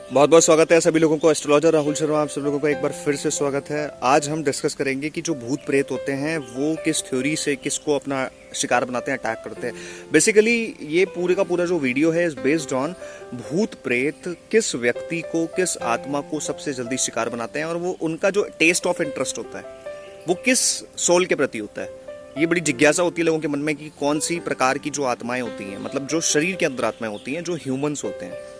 बहुत बहुत स्वागत है सभी लोगों को। एस्ट्रोलॉजर राहुल शर्मा आप सभी लोगों का एक बार फिर से स्वागत है। आज हम डिस्कस करेंगे कि जो भूत प्रेत होते हैं वो किस थ्योरी से किसको अपना शिकार बनाते हैं, अटैक करते हैं। बेसिकली ये पूरे का पूरा जो वीडियो है इज बेस्ड ऑन भूत प्रेत किस व्यक्ति को, किस आत्मा को सबसे जल्दी शिकार बनाते हैं और वो उनका जो टेस्ट ऑफ इंटरेस्ट होता है वो किस सोल के प्रति होता है। ये बड़ी जिज्ञासा होती है लोगों के मन में कि कौन सी प्रकार की जो आत्माएं होती हैं, मतलब जो शरीर के अंदर आत्माएं होती हैं, जो ह्यूमंस होते हैं,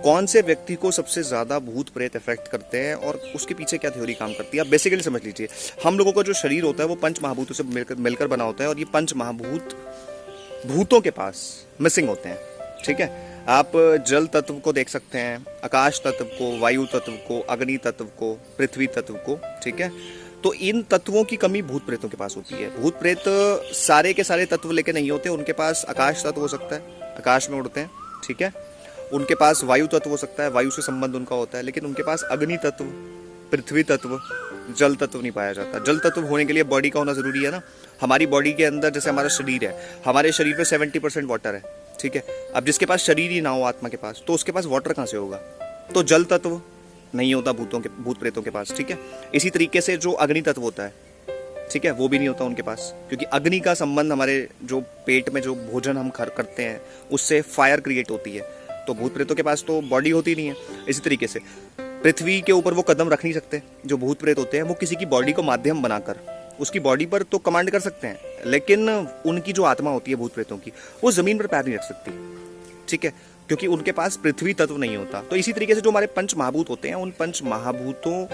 कौन से व्यक्ति को सबसे ज्यादा भूत प्रेत इफेक्ट करते हैं और उसके पीछे क्या थ्योरी काम करती है। आप बेसिकली समझ लीजिए, हम लोगों का जो शरीर होता है वो पंच महाभूतों से मिलकर बना होता है और ये पंच महाभूत भूतों के पास मिसिंग होते हैं। ठीक है, आप जल तत्व को देख सकते हैं, आकाश तत्व को, वायु तत्व को, अग्नि तत्व को, पृथ्वी तत्व को। ठीक है, तो इन तत्वों की कमी भूत प्रेतों के पास होती है। भूत प्रेत सारे के सारे तत्व लेके नहीं होते। उनके पास आकाश तत्व हो सकता है, आकाश में उड़ते हैं। ठीक है, उनके पास वायु तत्व हो सकता है, वायु से संबंध उनका होता है। लेकिन उनके पास अग्नि तत्व, पृथ्वी तत्व, जल तत्व नहीं पाया जाता। जल तत्व होने के लिए बॉडी का होना जरूरी है ना। हमारी बॉडी के अंदर जैसे हमारा शरीर है, हमारे शरीर पे 70% वाटर है। ठीक है, अब जिसके पास शरीर ही ना हो आत्मा के पास, तो उसके पास वाटर कहाँ से होगा? तो जल तत्व नहीं होता भूत प्रेतों के पास। ठीक है, इसी तरीके से जो अग्नि तत्व होता है, ठीक है, वो भी नहीं होता उनके पास, क्योंकि अग्नि का संबंध हमारे जो पेट में जो भोजन हम करते हैं उससे फायर क्रिएट होती है। तो भूत प्रेतों के पास तो बॉडी होती नहीं है। इसी तरीके से पृथ्वी के ऊपर वो कदम रख नहीं सकते। जो भूत प्रेत होते हैं वो किसी की बॉडी को माध्यम बनाकर उसकी बॉडी पर तो कमांड कर सकते हैं, लेकिन उनकी जो आत्मा होती है भूत प्रेतों की, वो जमीन पर पैर नहीं रख सकती। ठीक है, क्योंकि उनके पास पृथ्वी तत्व नहीं होता। तो इसी तरीके से जो हमारे पंच महाभूत होते हैं, उन पंच महाभूतों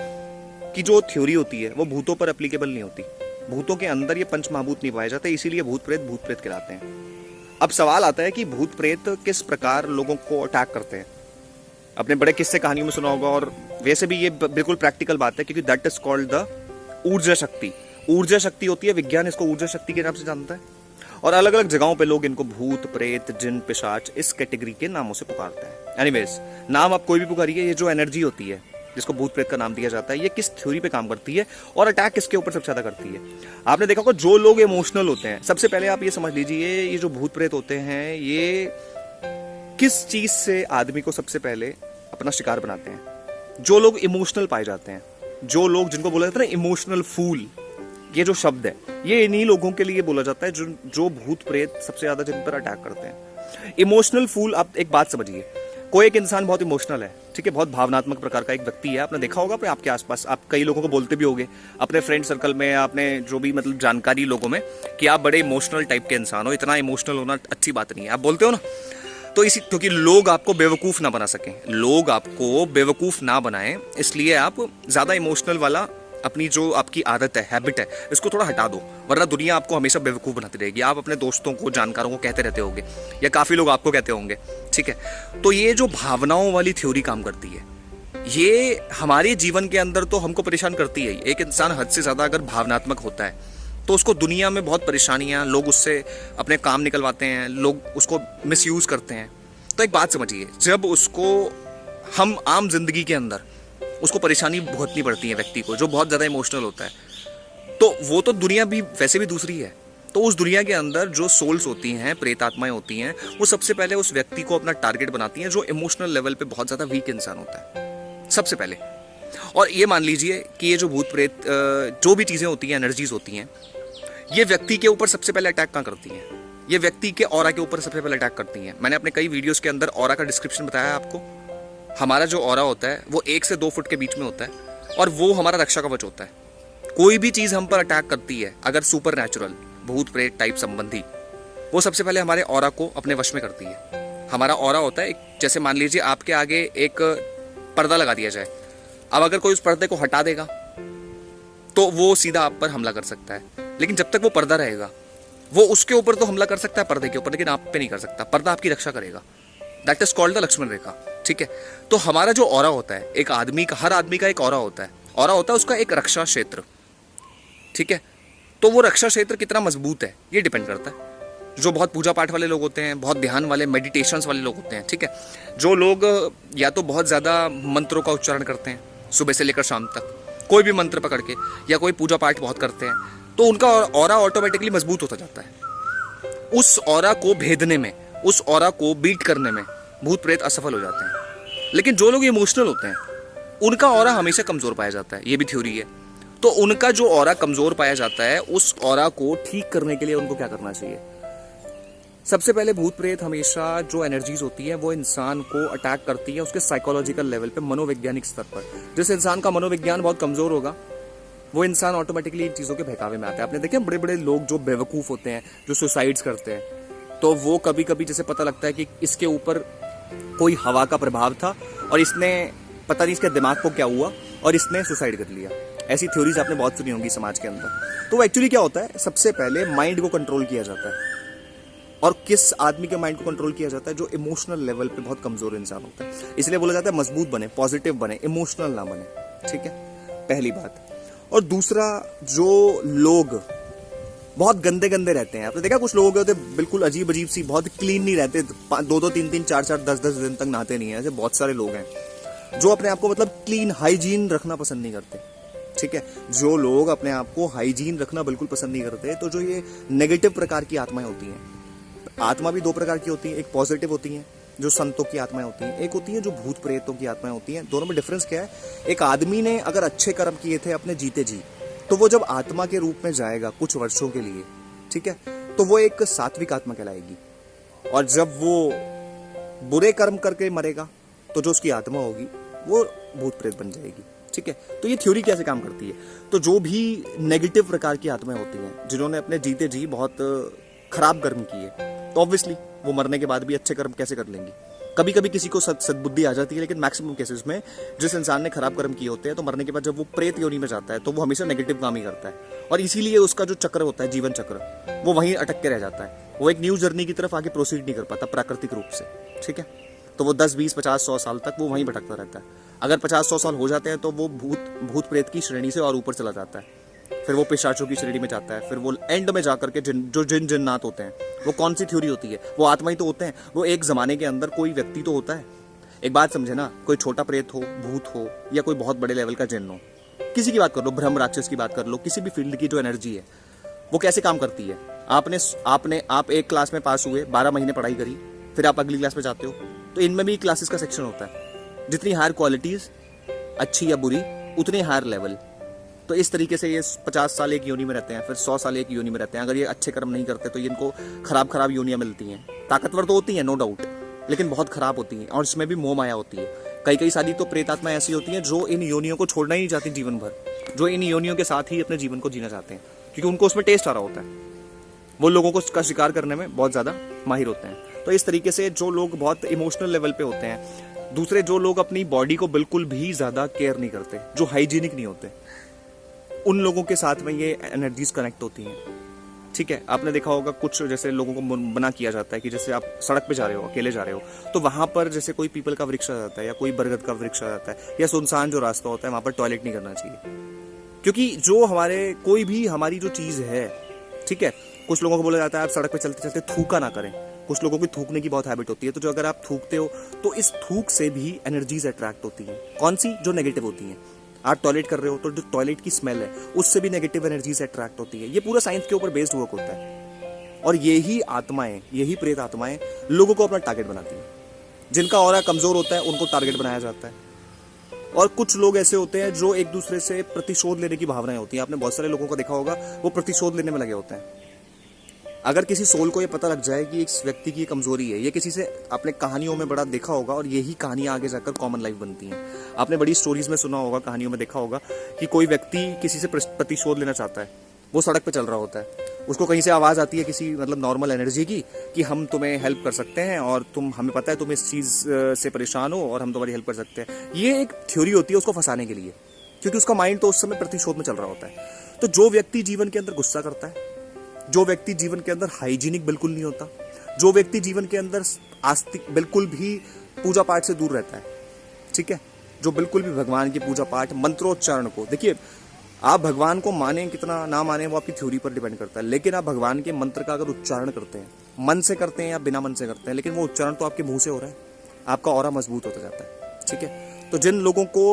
की जो थ्योरी होती है वो भूतों पर एप्लीकेबल नहीं होती। भूतों के अंदर ये पंच महाभूत नहीं पाए जाते, इसीलिए भूत प्रेत कहलाते हैं। अब सवाल आता है कि भूत प्रेत किस प्रकार लोगों को अटैक करते हैं। अपने बड़े किस्से कहानियों में सुना होगा, और वैसे भी ये बिल्कुल प्रैक्टिकल बात है, क्योंकि दैट इज कॉल्ड द ऊर्जा शक्ति। ऊर्जा शक्ति होती है, विज्ञान इसको ऊर्जा शक्ति के नाम से जानता है, और अलग अलग जगहों पे लोग इनको भूत प्रेत जिन पिशाच इस कैटेगरी के नामों से पुकारते हैं। एनीवेज, नाम आप कोई भी पुकारिए, ये जो एनर्जी होती है जिसको भूत प्रेत का नाम दिया जाता है, ये किस थ्योरी पे काम करती है और अटैक किसके ऊपर सबसे ज्यादा करती है। आपने देखा होगा जो लोग इमोशनल होते हैं, सबसे पहले आप ये समझ लीजिए, ये जो भूत प्रेत होते हैं ये किस चीज से आदमी को सबसे पहले अपना शिकार बनाते हैं। जो लोग इमोशनल पाए जाते हैं, जो लोग जिनको बोला जाता है ना इमोशनल फूल, ये जो शब्द है ये इन्हीं लोगों के लिए बोला जाता है जो भूत प्रेत सबसे ज्यादा जिन पर अटैक करते हैं। इमोशनल फूल, आप एक बात समझिए, कोई एक इंसान बहुत इमोशनल है, ठीक है, बहुत भावनात्मक प्रकार का एक व्यक्ति है। आपने देखा होगा आपके आसपास, आप कई लोगों को बोलते भी होंगे अपने फ्रेंड सर्कल में, आपने जो भी मतलब जानकारी लोगों में, कि आप बड़े इमोशनल टाइप के इंसान हो। इतना इमोशनल होना अच्छी बात नहीं है, आप बोलते हो ना। तो इसी, क्योंकि लोग आपको बेवकूफ ना बना सकें, लोग आपको बेवकूफ ना बनाएं, इसलिए आप ज्यादा इमोशनल वाला अपनी जो आपकी आदत है, हैबिट है, इसको थोड़ा हटा दो, वरना दुनिया आपको हमेशा बेवकूफ बनाती रहेगी। आप अपने दोस्तों को, जानकारों को कहते रहते होंगे, या काफी लोग आपको कहते होंगे। ठीक है, तो ये जो भावनाओं वाली थ्योरी काम करती है, ये हमारे जीवन के अंदर तो हमको परेशान करती है। एक इंसान हद से ज्यादा अगर भावनात्मक होता है तो उसको दुनिया में बहुत परेशानियां, लोग उससे अपने काम निकलवाते हैं, लोग उसको मिसयूज करते हैं। तो एक बात समझिए, जब उसको हम आम जिंदगी के अंदर उसको परेशानी भुगतनी पड़ती है व्यक्ति को, जो बहुत ज्यादा इमोशनल होता है, तो वो तो दुनिया भी वैसे भी दूसरी है। तो उस दुनिया के अंदर जो सोल्स होती हैं, प्रेत आत्माएं होती हैं, वो सबसे पहले उस व्यक्ति को अपना टारगेट बनाती हैं जो इमोशनल लेवल पे बहुत ज्यादा वीक इंसान होता है, सबसे पहले। और ये मान लीजिए कि ये जो भूत प्रेत जो भी चीजें होती हैं, एनर्जीज होती हैं, ये व्यक्ति के ऊपर सबसे पहले अटैक कहाँ करती हैं? ये व्यक्ति के ऑरा के ऊपर सबसे पहले अटैक करती हैं। मैंने अपने कई वीडियोस के अंदर ऑरा का डिस्क्रिप्शन बताया है आपको। हमारा जो ऑरा होता है वो 1 से 2 फुट के बीच में होता है, और वो हमारा रक्षा कवच होता है। कोई भी चीज हम पर अटैक करती है, अगर सुपर नेचुरल, भूत प्रेत टाइप संबंधी, वो सबसे पहले हमारे ऑरा को अपने वश में करती है। हमारा ऑरा होता है, जैसे मान लीजिए आपके आगे एक पर्दा लगा दिया जाए। अब अगर कोई उस पर्दे को हटा देगा तो वो सीधा आप पर हमला कर सकता है, लेकिन जब तक वो पर्दा रहेगा, वो उसके ऊपर तो हमला कर सकता है, पर्दे के ऊपर, लेकिन आप पे नहीं कर सकता। पर्दा आपकी रक्षा करेगा। That is called the Lakshman rekha. ठीक है, तो हमारा जो ऑरा होता है, एक आदमी का, हर आदमी का एक ऑरा होता है। ऑरा होता है उसका एक रक्षा क्षेत्र। ठीक है, तो वो रक्षा क्षेत्र कितना मजबूत है ये डिपेंड करता है। जो बहुत पूजा पाठ वाले लोग होते हैं, बहुत ध्यान वाले, मेडिटेशंस वाले लोग होते हैं, ठीक है, जो लोग या तो बहुत ज्यादा मंत्रों का उच्चारण करते हैं सुबह से लेकर शाम तक, कोई भी मंत्र पकड़ के, या कोई पूजा पाठ बहुत करते हैं, तो उनका ऑरा ऑटोमेटिकली मजबूत होता जाता है। उस ऑरा को भेदने में, उस ऑरा को बीट करने में भूत प्रेत असफल हो जाते हैं। लेकिन जो लोग इमोशनल होते हैं उनका ऑरा हमेशा कमजोर पाया जाता है, ये भी थ्योरी है। तो उनका जो ऑरा कमजोर पाया जाता है, उस ऑरा को ठीक करने के लिए उनको क्या करना चाहिए? सबसे पहले भूत प्रेत हमेशा जो एनर्जीज होती है वो इंसान को अटैक करती है उसके साइकोलॉजिकल लेवल पे, मनोवैज्ञानिक स्तर पर। जिस इंसान का मनोविज्ञान बहुत कमजोर होगा वो इंसान ऑटोमेटिकली इन चीजों के बहकावे में आता है। आपने देखे बड़े बड़े लोग जो बेवकूफ होते हैं, जो सुसाइड्स करते हैं, तो वो कभी कभी जैसे पता लगता है कि इसके ऊपर कोई हवा का प्रभाव था और इसने पता नहीं इसके दिमाग को क्या हुआ और इसने सुसाइड कर लिया। ऐसी थ्योरीज आपने बहुत सुनी होंगी समाज के अंदर। तो एक्चुअली क्या होता है, सबसे पहले माइंड को कंट्रोल किया जाता है। और किस आदमी के माइंड को कंट्रोल किया जाता है? जो इमोशनल लेवल पे बहुत कमजोर इंसान होता है। इसलिए बोला जाता है मजबूत बने, पॉजिटिव बने, इमोशनल ना बने। ठीक है, पहली बात। और दूसरा, जो लोग बहुत गंदे गंदे रहते हैं, आपने देखा कुछ लोग होते हैं बिल्कुल अजीब अजीब सी, बहुत क्लीन नहीं रहते, 2-2, 3-3, 4-4, 10-10 दिन तक नहाते नहीं है। ऐसे बहुत सारे लोग हैं जो अपने आप को मतलब क्लीन, हाइजीन रखना पसंद नहीं करते। ठीक है, जो लोग अपने आप को हाइजीन रखना बिल्कुल पसंद नहीं करते, तो जो ये नेगेटिव प्रकार की आत्माएं होती हैं, आत्मा भी दो प्रकार की होती है, एक पॉजिटिव होती है जो संतों की आत्माएं होती हैं, एक होती है जो भूत प्रेतों की आत्माएं होती हैं। दोनों में डिफरेंस क्या है? एक आदमी ने अगर अच्छे कर्म किए थे अपने जीते जी, तो वो जब आत्मा के रूप में जाएगा कुछ वर्षों के लिए, ठीक है, तो वो एक सात्विक आत्मा कहलाएगी। और जब वो बुरे कर्म करके मरेगा तो जो उसकी आत्मा होगी वो भूत प्रेत बन जाएगी। ठीक है, तो ये थ्योरी कैसे काम करती है? तो जो भी नेगेटिव प्रकार की आत्माएं होती हैं, जिन्होंने अपने जीते जी बहुत खराब कर्म किए, तो ऑब्वियसली वो मरने के बाद भी अच्छे कर्म कैसे कर लेंगी? कभी कभी किसी को सद्बुद्धि आ जाती है, लेकिन मैक्सिमम केसेस में जिस इंसान ने खराब कर्म किए होते हैं, तो मरने के बाद जब वो प्रेत योनि में जाता है तो वो हमेशा नेगेटिव काम ही करता है। और इसीलिए उसका जो चक्र होता है, जीवन चक्र, वो वहीं अटक के रह जाता है। वो एक न्यू जर्नी की तरफ आगे प्रोसीड नहीं कर पाता प्राकृतिक रूप से। ठीक है, तो वो 10, 20, 50, 100 साल तक वो वहीं भटकता रहता है। अगर 50-100 साल हो जाते हैं तो वो भूत प्रेत की श्रेणी से और ऊपर चला जाता है। फिर वो पिशाचों की श्रेणी में जाता है। फिर वो एंड में जाकर के जो जिन्नात होते हैं, वो कौन सी थ्योरी होती है? वो आत्मा ही तो होते हैं। वो एक जमाने के अंदर कोई व्यक्ति तो होता है। एक बात समझे ना, कोई छोटा प्रेत हो, भूत हो, या कोई बहुत बड़े लेवल का जिन्न हो, किसी की बात कर लो, ब्रह्म राक्षस की बात कर लो, किसी भी फील्ड की जो एनर्जी है वो कैसे काम करती है? आप एक क्लास में पास हुए, 12 महीने पढ़ाई करी, फिर आप अगली क्लास में जाते हो, तो इनमें भी क्लासेस का सेक्शन होता है। जितनी हायर क्वालिटीज, अच्छी या बुरी, उतने हायर लेवल। तो इस तरीके से ये 50 साल एक योनि में रहते हैं, फिर 100 साल एक योनि में रहते हैं। अगर ये अच्छे कर्म नहीं करते तो इनको खराब योनियां मिलती हैं। ताकतवर तो होती हैं नो डाउट, लेकिन बहुत खराब होती हैं, और इसमें भी मोह माया होती है। कई सारी तो प्रेतात्मा ऐसी होती हैं जो इन योनियों को छोड़ना ही नहीं चाहती जीवन भर, जो इन योनियों के साथ ही अपने जीवन को जीना चाहते हैं, क्योंकि उनको उसमें टेस्ट आ रहा होता है। वो लोगों को का शिकार करने में बहुत ज्यादा माहिर होते हैं। तो इस तरीके से जो लोग बहुत इमोशनल लेवल पे होते हैं, दूसरे जो लोग अपनी बॉडी को बिल्कुल भी ज्यादा केयर नहीं करते, जो हाइजीनिक नहीं होते, उन लोगों के साथ में ये एनर्जीज कनेक्ट होती हैं। ठीक है, आपने देखा होगा कुछ जैसे लोगों को मना किया जाता है कि जैसे आप सड़क पे जा रहे हो, अकेले जा रहे हो, तो वहां पर जैसे कोई पीपल का वृक्ष आ जाता है या कोई बरगद का वृक्ष आ जाता है या सुनसान जो रास्ता होता है, वहां पर टॉयलेट नहीं करना चाहिए। क्योंकि जो कोई भी हमारी जो चीज है, ठीक है, कुछ लोगों को बोला जाता है आप सड़क पे चलते चलते थूका ना करें। कुछ लोगों की थूकने की बहुत हैबिट होती है, तो जो अगर आप थूकते हो तो इस थूक से भी एनर्जीज अट्रैक्ट होती हैं। कौन सी? जो नेगेटिव होती हैं। आप टॉयलेट कर रहे हो तो जो टॉयलेट की स्मेल है उससे भी नेगेटिव एनर्जीज अट्रैक्ट होती है। ये पूरा साइंस के ऊपर बेस्ड वर्क होता है। और यही आत्माएं, यही प्रेत आत्माएं लोगों को अपना टारगेट बनाती हैं। जिनका ऑरा कमजोर होता है उनको टारगेट बनाया जाता है। और कुछ लोग ऐसे होते हैं जो एक दूसरे से प्रतिशोध लेने की भावनाएं होती हैं। आपने बहुत सारे लोगों को देखा होगा, वो प्रतिशोध लेने में लगे होते हैं। अगर किसी सोल को ये पता लग जाए कि इस व्यक्ति की कमजोरी है, ये किसी से आपने कहानियों में बड़ा देखा होगा, और यही कहानियां आगे जाकर कॉमन लाइफ बनती हैं। आपने बड़ी स्टोरीज में सुना होगा, कहानियों में देखा होगा कि कोई व्यक्ति किसी से प्रतिशोध लेना चाहता है। वो सड़क पे चल रहा होता है, उसको कहीं से आवाज आती है किसी मतलब नॉर्मल एनर्जी की कि हम तुम्हें हेल्प कर सकते हैं, और हमें पता है तुम इस चीज से परेशान हो और हम तुम्हारी हेल्प कर सकते हैं। ये एक थ्योरी होती है उसको फंसाने के लिए, क्योंकि उसका माइंड तो उस समय प्रतिशोध में चल रहा होता है। तो जो व्यक्ति जीवन के अंदर गुस्सा करता है, जो व्यक्ति जीवन के अंदर हाइजीनिक बिल्कुल नहीं होता, जो व्यक्ति जीवन के अंदर आस्तिक बिल्कुल भी पूजा पाठ से दूर रहता है, ठीक है, जो बिल्कुल भी भगवान की पूजा पाठ, मंत्रोच्चारण को, देखिए आप भगवान को माने कितना ना माने वो आपकी थ्योरी पर डिपेंड करता है, लेकिन आप भगवान के मंत्र का अगर उच्चारण करते हैं, मन से करते हैं या बिना मन से करते हैं, लेकिन वो उच्चारण तो आपके मुंह से हो रहा है, आपका ऑरा मजबूत होता जाता है। ठीक है, तो जिन लोगों को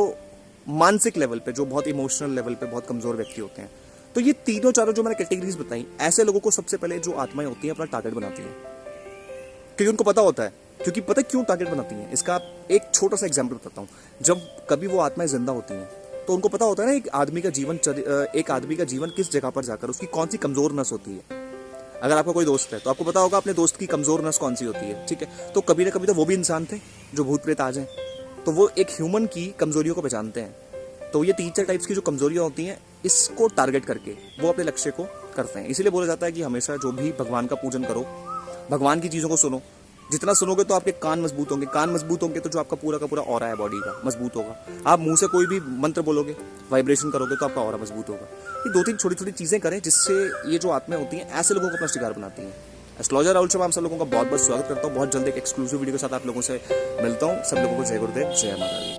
मानसिक लेवल पे, जो बहुत इमोशनल लेवल पे बहुत कमजोर व्यक्ति होते हैं, तो ये तीनों चारों जो मैंने कैटेगरीज बताई, ऐसे लोगों को सबसे पहले जो आत्माएं होती हैं अपना टारगेट बनाती हैं, क्योंकि उनको पता होता है। क्योंकि पता क्यों टारगेट बनाती हैं, इसका आप एक छोटा सा एग्जाम्पल बताता हूँ। जब कभी वो आत्माएं जिंदा होती हैं तो उनको पता होता है ना एक आदमी का जीवन किस जगह पर जाकर उसकी कौन सी कमजोर नस होती है। अगर आपका कोई दोस्त है तो आपको पता होगा अपने दोस्त की कमजोर नस कौन सी होती है, ठीक है। तो कभी ना कभी तो वो भी इंसान थे जो भूत प्रेत आ जाए, तो वो एक ह्यूमन की कमजोरियों को पहचानते हैं। तो ये 3-4 टाइप्स की जो कमजोरियां होती हैं, इसको टारगेट करके वो अपने लक्ष्य को करते हैं। इसीलिए बोला जाता है कि हमेशा जो भी भगवान का पूजन करो, भगवान की चीज़ों को सुनो। जितना सुनोगे तो आपके कान मजबूत होंगे, कान मजबूत होंगे तो जो आपका पूरा का पूरा ऑरा है बॉडी का मजबूत होगा। आप मुंह से कोई भी मंत्र बोलोगे, वाइब्रेशन करोगे तो आपका ऑरा मजबूत होगा। ये 2-3 छोटी छोटी चीज़ें करें जिससे ये जो आत्माएं होती हैं ऐसे लोगों को अपना शिकार बनाती हैं। एस्ट्रोलॉजर राहुल शर्मा आप सब लोगों का बहुत बहुत स्वागत करता हूँ। बहुत जल्द एक एक्सक्लूसिव वीडियो के साथ आप लोगों से मिलता हूँ। सब लोगों को जय गुरुदेव, जय माता दी।